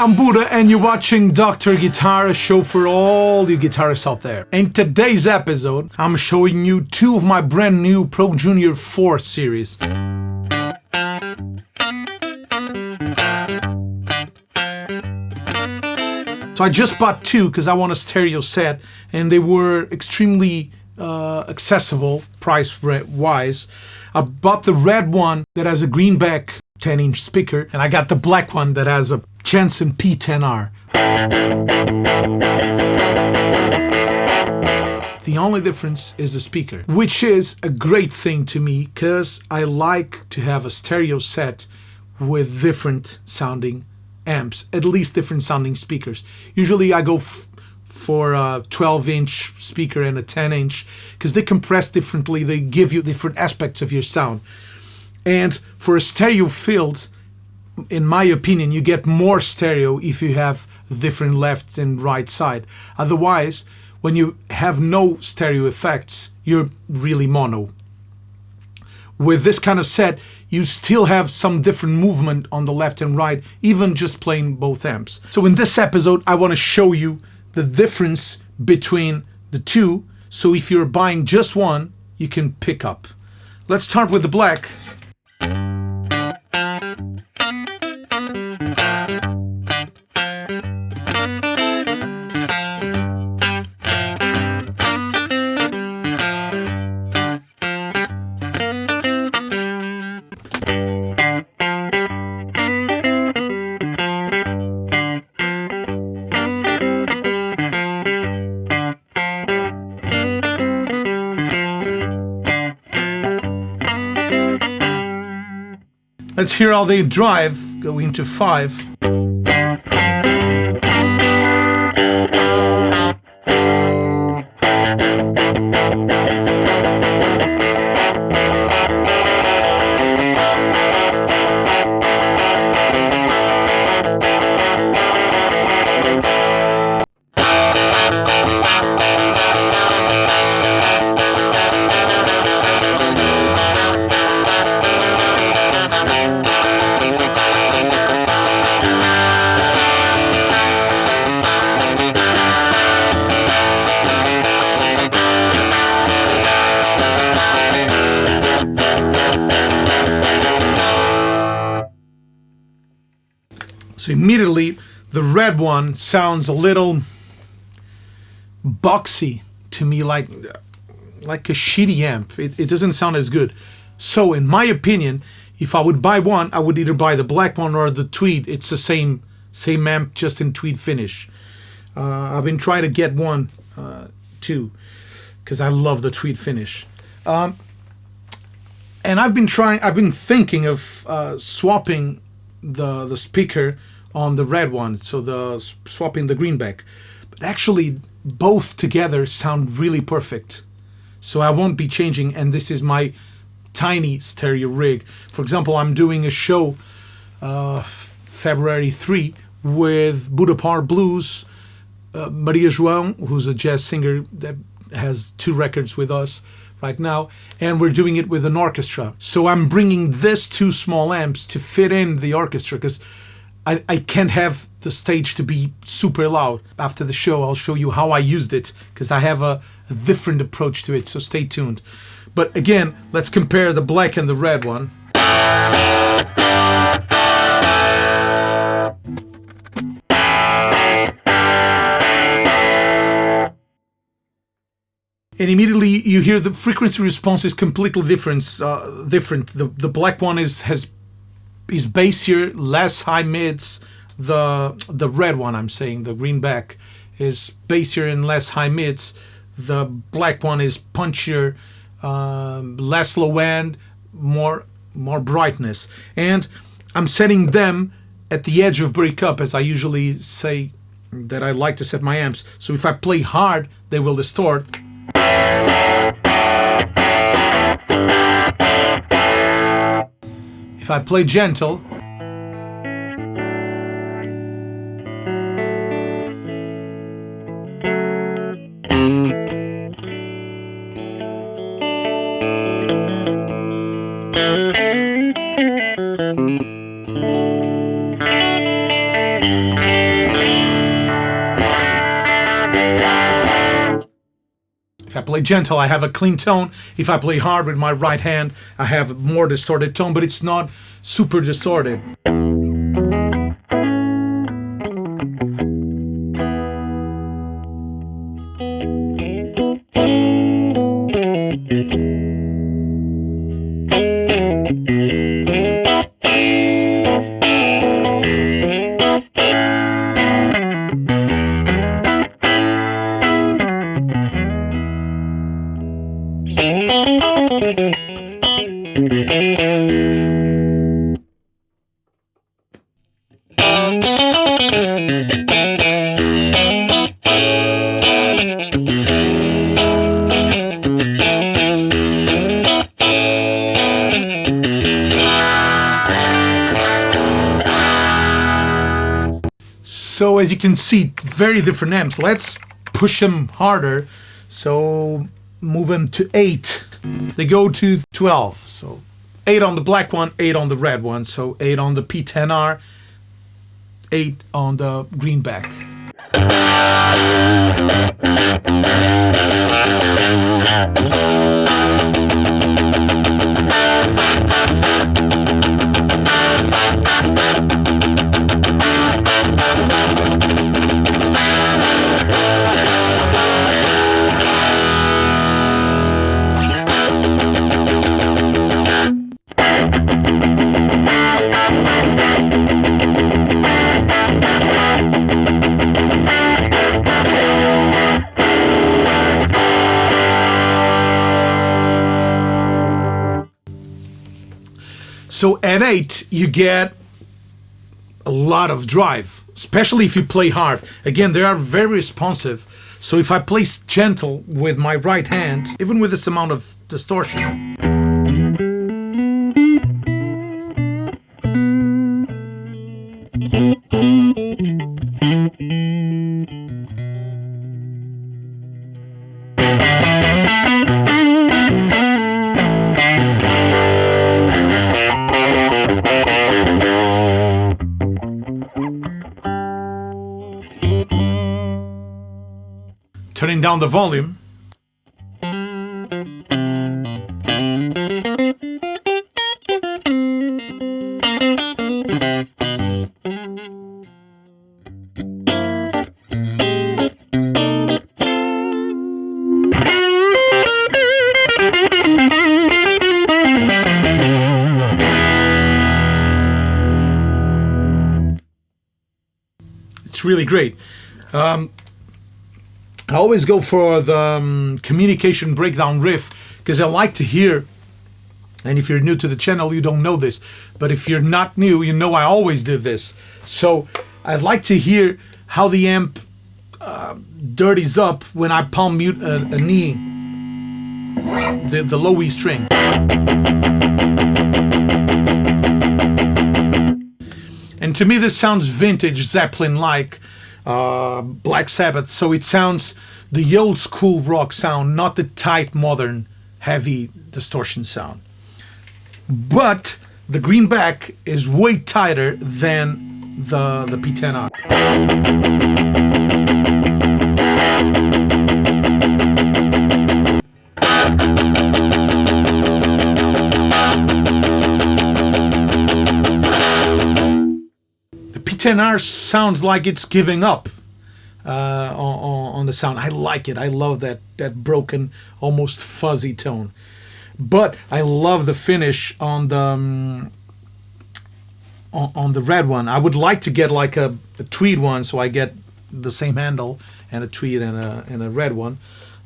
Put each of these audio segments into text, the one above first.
I'm Budda and you're watching Dr. Guitar, a show for all you guitarists out there. In today's episode, I'm showing you two of my brand new Pro Junior 4 series. So I just bought two because I want a stereo set and they were extremely accessible price-wise. I bought the red one that has a Greenback 10-inch speaker, and I got the black one that has a Jensen P10R. The only difference is the speaker, which is a great thing to me because I like to have a stereo set with different sounding amps, at least different sounding speakers. Usually I go for a 12-inch speaker and a 10-inch because they compress differently, they give you different aspects of your sound. And for a stereo field, in my opinion, you get more stereo if you have different left and right side. Otherwise, when you have no stereo effects, you're really mono. With this kind of set, you still have some different movement on the left and right, even just playing both amps. So in this episode, I want to show you the difference between the two, so if you're buying just one, you can pick up. Let's start with the black. Let's hear how they drive going to 5. So immediately, the red one sounds a little boxy to me, like a shitty amp. It doesn't sound as good. So in my opinion, if I would buy one, I would either buy the black one or the tweed. It's the same amp, just in tweed finish. I've been trying to get one too, because I love the tweed finish. And I've been thinking of swapping the speaker on the red one, so swapping the Greenback. But actually, both together sound really perfect. So I won't be changing, and this is my tiny stereo rig. For example, I'm doing a show February 3 with Budda Blues, Maria João, who's a jazz singer that has 2 records with us right now, and we're doing it with an orchestra. So I'm bringing these 2 small amps to fit in the orchestra because I can't have the stage to be super loud. After the show, I'll show you how I used it because I have a different approach to it, so stay tuned. But again, let's compare the black and the red one. And immediately you hear the frequency response is completely different. The black one is bassier, less high mids. The red one, I'm saying, the Greenback, is bassier and less high mids. The black one is punchier, less low end, more brightness. And I'm setting them at the edge of breakup, as I usually say that I like to set my amps. So if I play hard, they will distort. If I play gentle, play gentle, I have a clean tone. If I play hard with my right hand, I have more distorted tone, but it's not super distorted. So as you can see, very different amps. Let's push them harder. So move them to 8. They go to 12. So 8 on the black one, 8 on the red one. So 8 on the P10R, 8 on the Greenback. So at 8, you get a lot of drive, especially if you play hard. Again, they are very responsive. So if I play gentle with my right hand, even with this amount of distortion, turning down the volume. It's really great. I always go for the communication breakdown riff because I like to hear, and if you're new to the channel, you don't know this, but if you're not new, you know I always do this. So I'd like to hear how the amp dirties up when I palm mute an E, the low E string. And to me this sounds vintage Zeppelin-like, Black Sabbath, so it sounds the old school rock sound, not the tight modern heavy distortion sound. But the Greenback is way tighter than the P10R. The P10R sounds like it's giving up on the sound. I like it. I love that broken, almost fuzzy tone. But I love the finish on the red one. I would like to get like a tweed one, so I get the same handle and a tweed and a red one.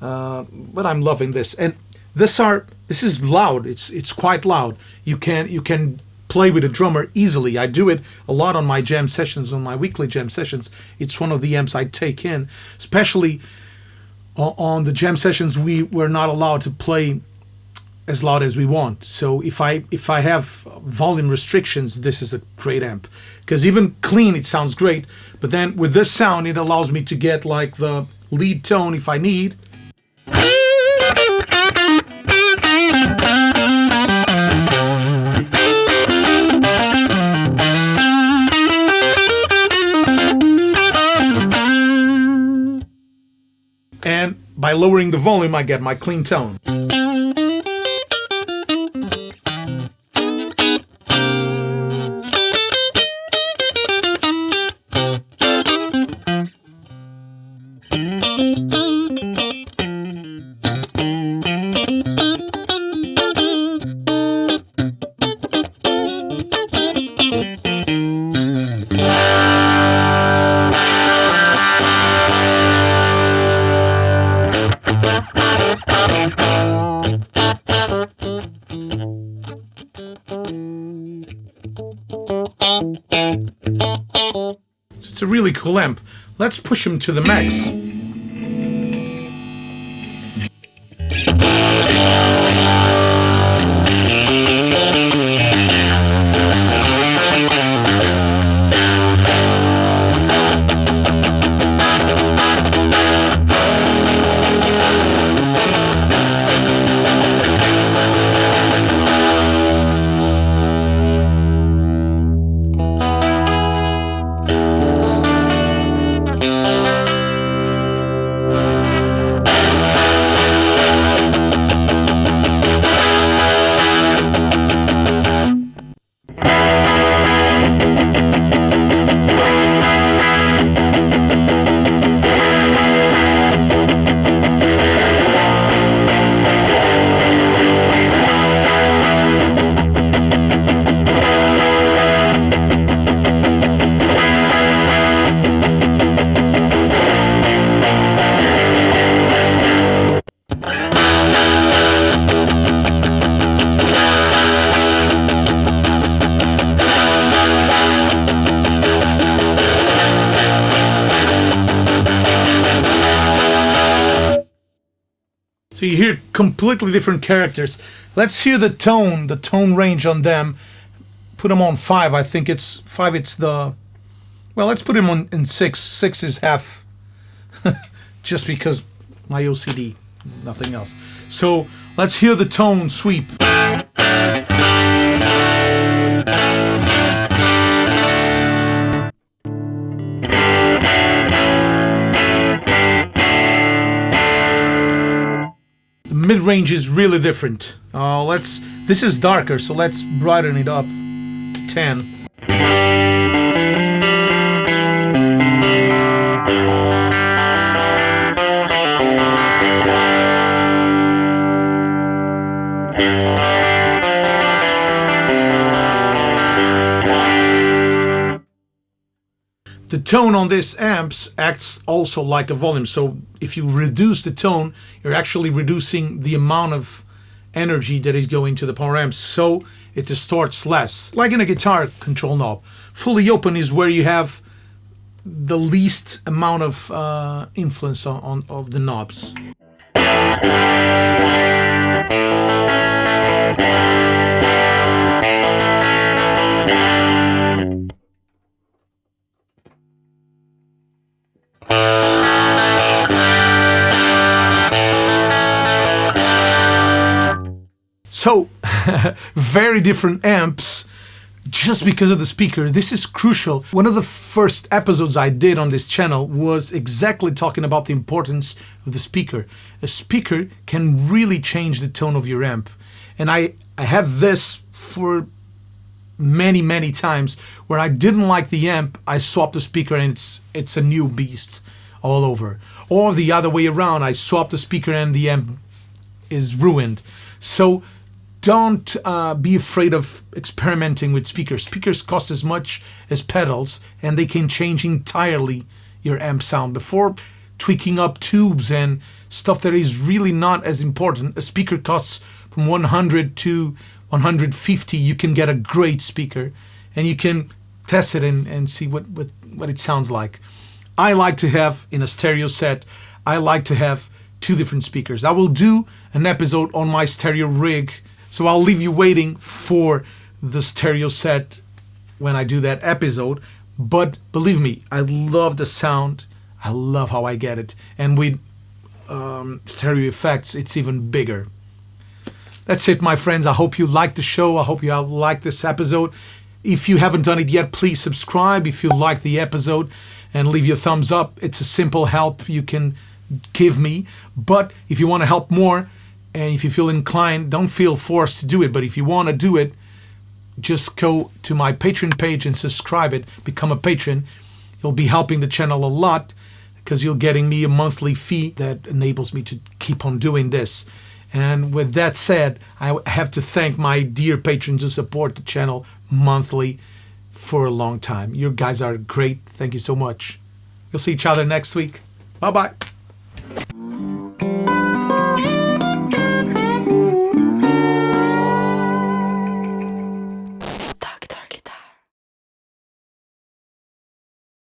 But I'm loving this. And this is loud. It's quite loud. You can play with a drummer easily. I do it a lot on my jam sessions, on my weekly jam sessions. It's one of the amps I take in, especially on the jam sessions we're not allowed to play as loud as we want. So if I have volume restrictions, this is a great amp, because even clean it sounds great, but then with this sound it allows me to get like the lead tone if I need. by lowering the volume, I get my clean tone. So it's a really cool amp. Let's push him to the max. So you hear completely different characters. Let's hear the tone range on them. Put them on 5. I think it's 5. It's the... Well, let's put him on in 6. 6 is half. Just because my OCD, nothing else. So let's hear the tone sweep. Mid-range is really different. This is darker, so let's brighten it up. 10. The tone on this amps acts also like a volume, so if you reduce the tone, you're actually reducing the amount of energy that is going to the power amps, so it distorts less. Like in a guitar control knob, fully open is where you have the least amount of influence of the knobs. So, very different amps just because of the speaker. This is crucial. One of the first episodes I did on this channel was exactly talking about the importance of the speaker. A speaker can really change the tone of your amp. And I have this for many times where I didn't like the amp, I swapped the speaker and it's a new beast all over. Or the other way around, I swapped the speaker and the amp is ruined. So don't be afraid of experimenting with speakers. Speakers cost as much as pedals and they can change entirely your amp sound. Before tweaking up tubes and stuff that is really not as important, a speaker costs from 100 to 150. You can get a great speaker and you can test it and see what it sounds like. I like to have, in a stereo set, I like to have 2 different speakers. I will do an episode on my stereo rig, so I'll leave you waiting for the stereo set when I do that episode. But believe me, I love the sound. I love how I get it. And with stereo effects, it's even bigger. That's it, my friends. I hope you liked the show. I hope you have liked this episode. If you haven't done it yet, please subscribe if you liked the episode and leave your thumbs up. It's a simple help. You can give me. But if you want to help more, and if you feel inclined, don't feel forced to do it. But if you want to do it, just go to my Patreon page and subscribe it. Become a patron. You'll be helping the channel a lot because you're getting me a monthly fee that enables me to keep on doing this. And with that said, I have to thank my dear patrons who support the channel monthly for a long time. You guys are great. Thank you so much. We'll see each other next week. Bye-bye.